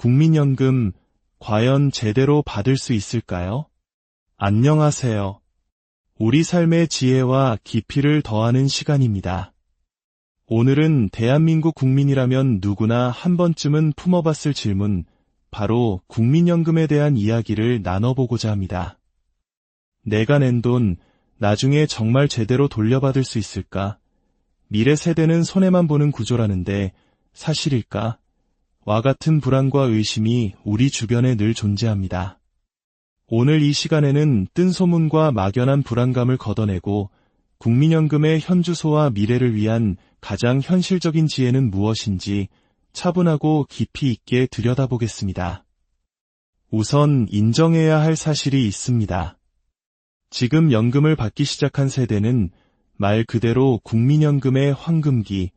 국민연금 과연 제대로 받을 수 있을까요? 안녕하세요. 우리 삶의 지혜와 깊이를 더하는 시간입니다. 오늘은 대한민국 국민이라면 누구나 한 번쯤은 품어봤을 질문, 바로 국민연금에 대한 이야기를 나눠보고자 합니다. 내가 낸 돈, 나중에 정말 제대로 돌려받을 수 있을까? 미래 세대는 손해만 보는 구조라는데 사실일까? 와 같은 불안과 의심이 우리 주변에 늘 존재합니다. 오늘 이 시간에는 뜬 소문과 막연한 불안감을 걷어내고 국민연금의 현주소와 미래를 위한 가장 현실적인 지혜는 무엇인지 차분하고 깊이 있게 들여다보겠습니다. 우선 인정해야 할 사실이 있습니다. 지금 연금을 받기 시작한 세대는 말 그대로 국민연금의 황금기,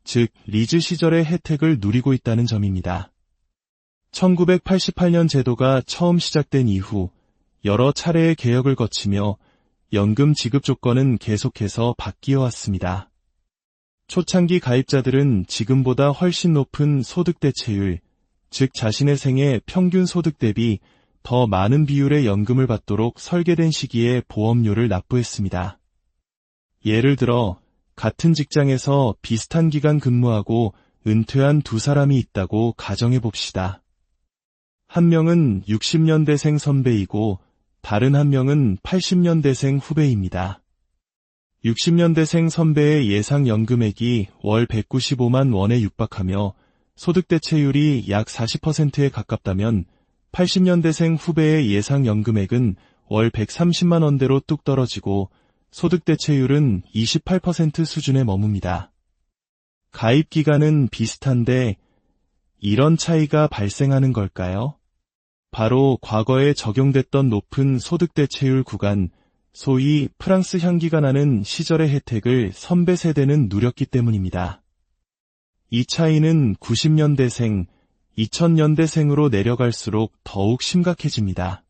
즉 리즈 시절의 혜택을 누리고 있다는 점입니다. 1988년 제도가 처음 시작된 이후 여러 차례의 개혁을 거치며 연금 지급 조건은 계속해서 바뀌어 왔습니다. 초창기 가입자들은 지금보다 훨씬 높은 소득 대체율, 즉 자신의 생애 평균 소득 대비 더 많은 비율의 연금을 받도록 설계된 시기에 보험료를 납부했습니다. 예를 들어 같은 직장에서 비슷한 기간 근무하고 은퇴한 두 사람이 있다고 가정해 봅시다. 한 명은 60년대생 선배이고 다른 한 명은 80년대생 후배입니다. 60년대생 선배의 예상 연금액이 월 195만 원에 육박하며 소득 대체율이 약 40%에 가깝다면 80년대생 후배의 예상 연금액은 월 130만 원대로 뚝 떨어지고 소득 대체율은 28% 수준에 머뭅니다. 가입 기간은 비슷한데 이런 차이가 발생하는 걸까요? 바로 과거에 적용됐던 높은 소득 대체율 구간, 소위 프랑스 향기가 나는 시절의 혜택을 선배 세대는 누렸기 때문입니다. 이 차이는 90년대생, 2000년대생으로 내려갈수록 더욱 심각해집니다.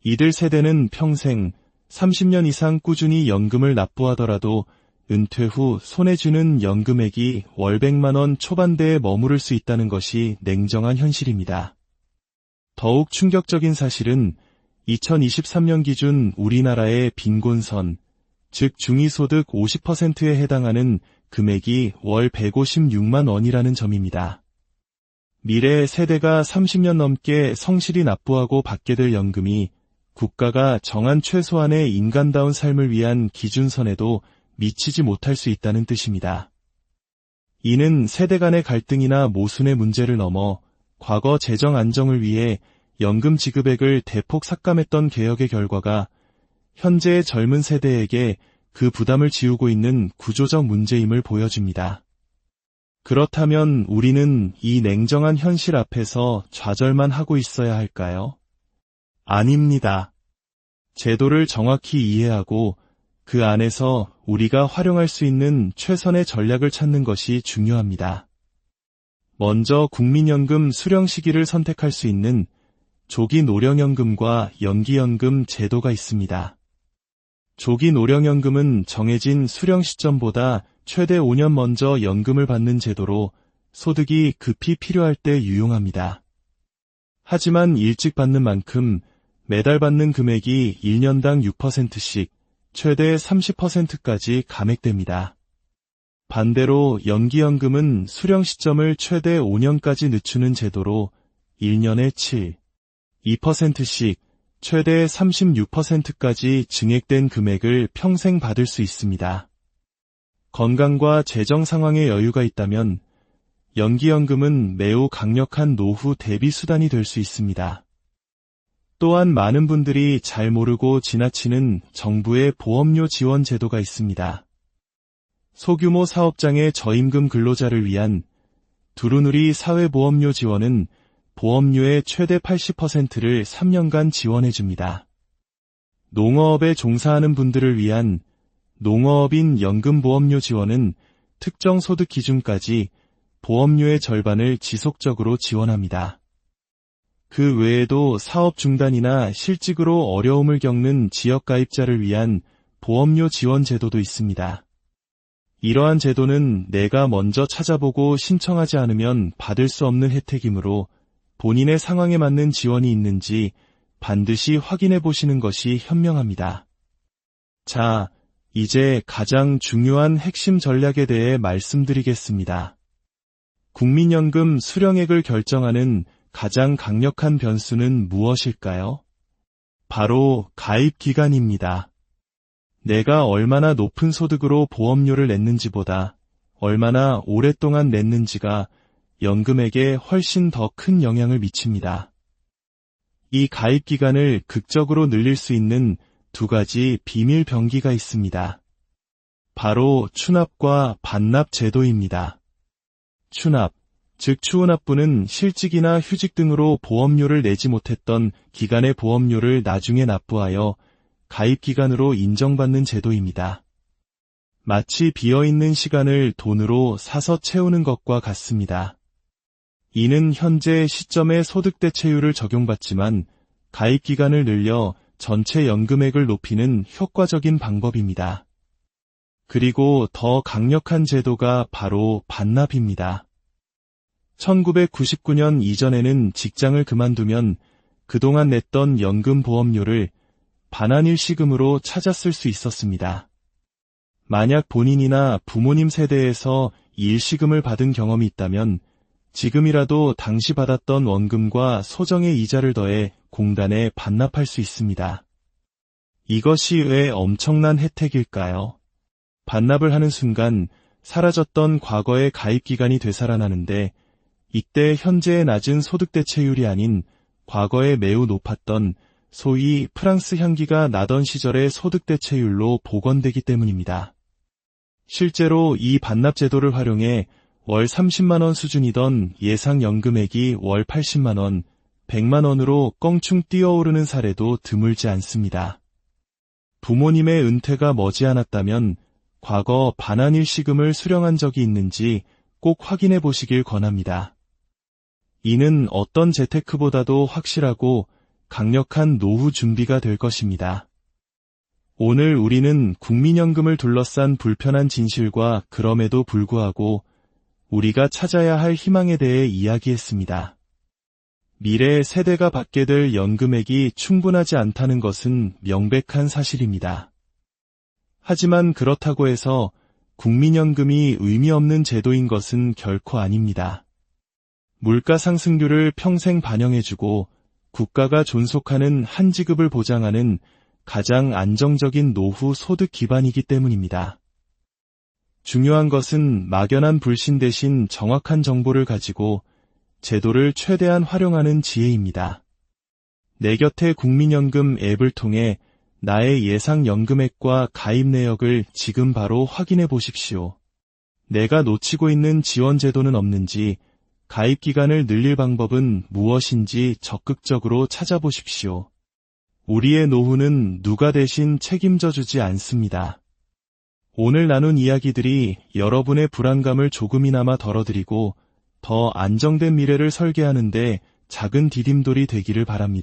이들 세대는 평생 30년 이상 꾸준히 연금을 납부하더라도 은퇴 후 손해주는 연금액이 월 100만 원 초반대에 머무를 수 있다는 것이 냉정한 현실입니다. 더욱 충격적인 사실은 2023년 기준 우리나라의 빈곤선, 즉 중위소득 50%에 해당하는 금액이 월 156만 원이라는 점입니다. 미래 세대가 30년 넘게 성실히 납부하고 받게 될 연금이 국가가 정한 최소한의 인간다운 삶을 위한 기준선에도 미치지 못할 수 있다는 뜻입니다. 이는 세대 간의 갈등이나 모순의 문제를 넘어 과거 재정 안정을 위해 연금 지급액을 대폭 삭감했던 개혁의 결과가 현재의 젊은 세대에게 그 부담을 지우고 있는 구조적 문제임을 보여줍니다. 그렇다면 우리는 이 냉정한 현실 앞에서 좌절만 하고 있어야 할까요? 아닙니다. 제도를 정확히 이해하고 그 안에서 우리가 활용할 수 있는 최선의 전략을 찾는 것이 중요합니다. 먼저 국민연금 수령 시기를 선택할 수 있는 조기 노령연금과 연기연금 제도가 있습니다. 조기 노령연금은 정해진 수령 시점보다 최대 5년 먼저 연금을 받는 제도로 소득이 급히 필요할 때 유용합니다. 하지만 일찍 받는 만큼 매달 받는 금액이 1년당 6%씩 최대 30%까지 감액됩니다. 반대로 연기연금은 수령 시점을 최대 5년까지 늦추는 제도로 1년에 7, 2%씩 최대 36%까지 증액된 금액을 평생 받을 수 있습니다. 건강과 재정 상황에 여유가 있다면 연기연금은 매우 강력한 노후 대비 수단이 될 수 있습니다. 또한 많은 분들이 잘 모르고 지나치는 정부의 보험료 지원 제도가 있습니다. 소규모 사업장의 저임금 근로자를 위한 두루누리 사회보험료 지원은 보험료의 최대 80%를 3년간 지원해줍니다. 농어업에 종사하는 분들을 위한 농어업인 연금보험료 지원은 특정 소득 기준까지 보험료의 절반을 지속적으로 지원합니다. 그 외에도 사업 중단이나 실직으로 어려움을 겪는 지역가입자를 위한 보험료 지원 제도도 있습니다. 이러한 제도는 내가 먼저 찾아보고 신청하지 않으면 받을 수 없는 혜택이므로 본인의 상황에 맞는 지원이 있는지 반드시 확인해 보시는 것이 현명합니다. 자, 이제 가장 중요한 핵심 전략에 대해 말씀드리겠습니다. 국민연금 수령액을 결정하는 가장 강력한 변수는 무엇일까요? 바로 가입 기간입니다. 내가 얼마나 높은 소득으로 보험료를 냈는지보다 얼마나 오랫동안 냈는지가 연금액에 훨씬 더 큰 영향을 미칩니다. 이 가입 기간을 극적으로 늘릴 수 있는 두 가지 비밀 병기가 있습니다. 바로 추납과 반납 제도입니다. 추납, 즉 추후납부는 실직이나 휴직 등으로 보험료를 내지 못했던 기간의 보험료를 나중에 납부하여 가입 기간으로 인정받는 제도입니다. 마치 비어있는 시간을 돈으로 사서 채우는 것과 같습니다. 이는 현재 시점의 소득 대체율을 적용받지만 가입 기간을 늘려 전체 연금액을 높이는 효과적인 방법입니다. 그리고 더 강력한 제도가 바로 반납입니다. 1999년 이전에는 직장을 그만두면 그동안 냈던 연금 보험료를 반환일시금으로 찾아 쓸 수 있었습니다. 만약 본인이나 부모님 세대에서 일시금을 받은 경험이 있다면 지금이라도 당시 받았던 원금과 소정의 이자를 더해 공단에 반납할 수 있습니다. 이것이 왜 엄청난 혜택일까요? 반납을 하는 순간 사라졌던 과거의 가입 기간이 되살아나는데 이때 현재의 낮은 소득 대체율이 아닌 과거에 매우 높았던 소위 프랑스 향기가 나던 시절의 소득 대체율로 복원되기 때문입니다. 실제로 이 반납 제도를 활용해 월 30만 원 수준이던 예상 연금액이 월 80만 원, 100만 원으로 껑충 뛰어오르는 사례도 드물지 않습니다. 부모님의 은퇴가 머지않았다면 과거 반환일시금을 수령한 적이 있는지 꼭 확인해 보시길 권합니다. 이는 어떤 재테크보다도 확실하고 강력한 노후 준비가 될 것입니다. 오늘 우리는 국민연금을 둘러싼 불편한 진실과 그럼에도 불구하고 우리가 찾아야 할 희망에 대해 이야기했습니다. 미래 세대가 받게 될 연금액이 충분하지 않다는 것은 명백한 사실입니다. 하지만 그렇다고 해서 국민연금이 의미 없는 제도인 것은 결코 아닙니다. 물가 상승률을 평생 반영해주고 국가가 존속하는 한 지급을 보장하는 가장 안정적인 노후 소득 기반이기 때문입니다. 중요한 것은 막연한 불신 대신 정확한 정보를 가지고 제도를 최대한 활용하는 지혜입니다. 내 곁의 국민연금 앱을 통해 나의 예상 연금액과 가입 내역을 지금 바로 확인해 보십시오. 내가 놓치고 있는 지원 제도는 없는지, 가입 기간을 늘릴 방법은 무엇인지 적극적으로 찾아보십시오. 우리의 노후는 누가 대신 책임져 주지 않습니다. 오늘 나눈 이야기들이 여러분의 불안감을 조금이나마 덜어드리고 더 안정된 미래를 설계하는 데 작은 디딤돌이 되기를 바랍니다.